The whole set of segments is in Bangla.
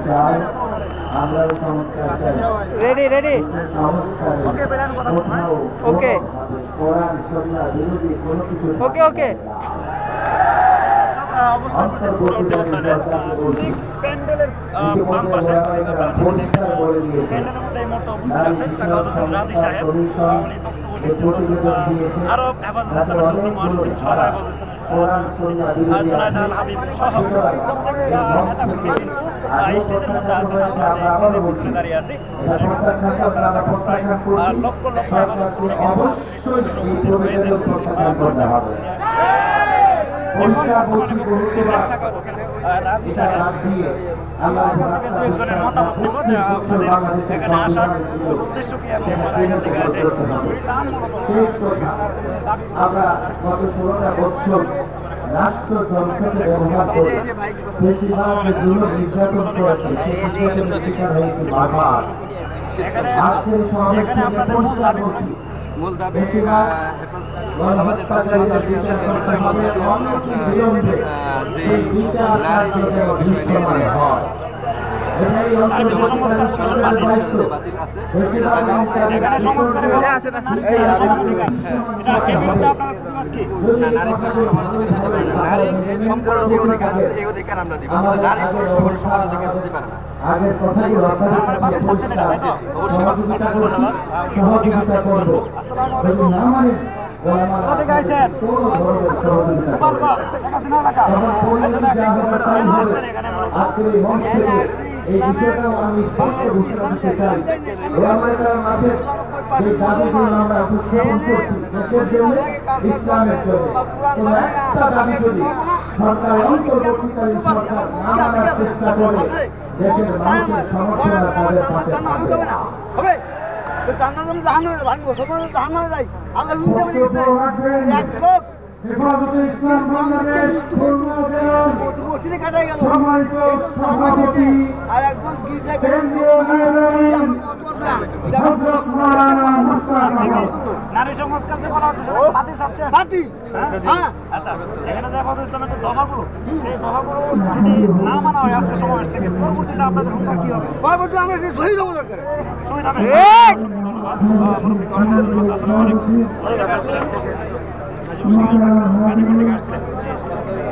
চাই, আমরাও সংস্কার চাই। রেডি রেডি ওকে কোরআন সুন্নাহ বিরোধী কোনো কিছু ওকে ওকে অবস্থান করছে প্যান্ডেলের বাম পাশে পরিষ্কার করে দিয়েছে। প্যান্ডেলের মধ্যে এই মুহূর্তে অবস্থান আছেন সাখাওয়াত হোসেন রাজি সাহেব আরো হেফাজত ইসলামের জন্য মহাসচিব সহ হেফাজত কোরআন সুন্নাহ ইসলামের জুনায়েদ আল হাবিব সহ প্রত্যেকটা নেতাকর্মী কিন্তু স্টেজের মধ্যে আছেন। আমরা স্টেজের পিছনে দাঁড়িয়ে আছি। লক্ষ লক্ষ হেফাজত অবশ্যই এই প্রবেশের প্রত্যাখ্যান করতে হবে। রাজি সাহেব একজনের মতামত দিব যে আপনাদের এখানে আসার উদ্দেশ্য কি এবং এখান থেকে আসে আমরা গত 16টা বছর রাষ্ট্রযন্ত্রকে ব্যবহার করে বেশিরভাগ জুলুম নির্যাতন করেছে, শিকার হয়েছে বারবার। আজকের সমাবেশে পরিষ্কার করছি, বেশিরভাগ গণহত্যাকারীদের বিচার করতে হবে, অনতি বিলম্বে সেই বিচার কার্যকে দৃশ্যমান হয়। এটাই অন্তর্বর্তীকালীন সরকারের দায়িত্ব। বেশিরভাগ আগের কথাগুলো আপনাদের কাছে পরিষ্কার, সহযোগিতা করছি, সহযোগিতা করব। যদি না মানে আজকের এই মঞ্চে এই বিষয়টাও আমি স্পষ্ট ঘোষণা দিতে চাই। ওলামায়ে মাসের যে দাবিগুলো আমরা উপস্থাপন করছি দেশের জন্য, ইসলামের জন্য, কোনো একটা দাবি যদি সরকার অন্তর্বর্তীকালীন সরকার না মানার চেষ্টা করে দেশের মানুষের সমস্যা তাদের পাশে হেফাজতে ইসলাম বাংলাদেশ কাটাই গেল আর একজন নারী সংস্কার যে বলা হচ্ছে পার্টি আচ্ছা এখানে যে হেফাজত ইসলামের যে দফাগুলো সেই দফাগুলো যদি না মানা হয় আজকে সমাবেশ থেকে পরবর্তীতে আপনাদের হুঙ্কার কি হবে? পরবর্তী আমরা শহীদ হবো দরকার শহীদ হবে।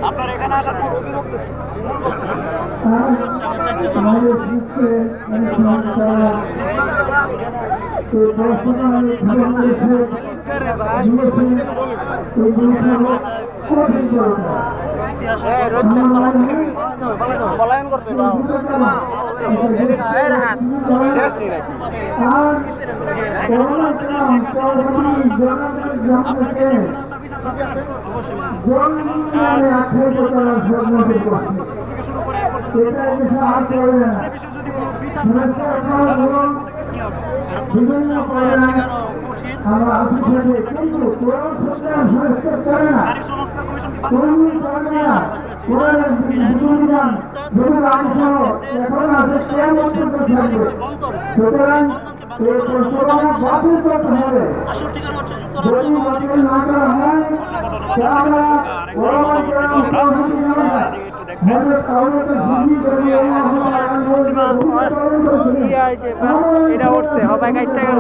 আপনার এখানে আসার পর অভিভুক্ত পলায়ন করতে বিভিন্ন আমরা আসলে কিন্তু কোরআন সরকার সংস্কার করে না, কোরআন করে না, কোরআনের বিধিবিধান যেগুলো আইনসহ এখন আছে কিয়ামত পর্যন্ত থাকবে। সুতরাং এই প্রস্তাবনা বাতিল করতে হবে। যদি বাতিল না করা হয় তাহলে ওলামায়ে কেরাম সহমতি না দেয় হযরত আবু বকর সিদ্দিক রাদিয়াল্লাহু আনহু এটা উঠছে, হবাই কাটতে গেল।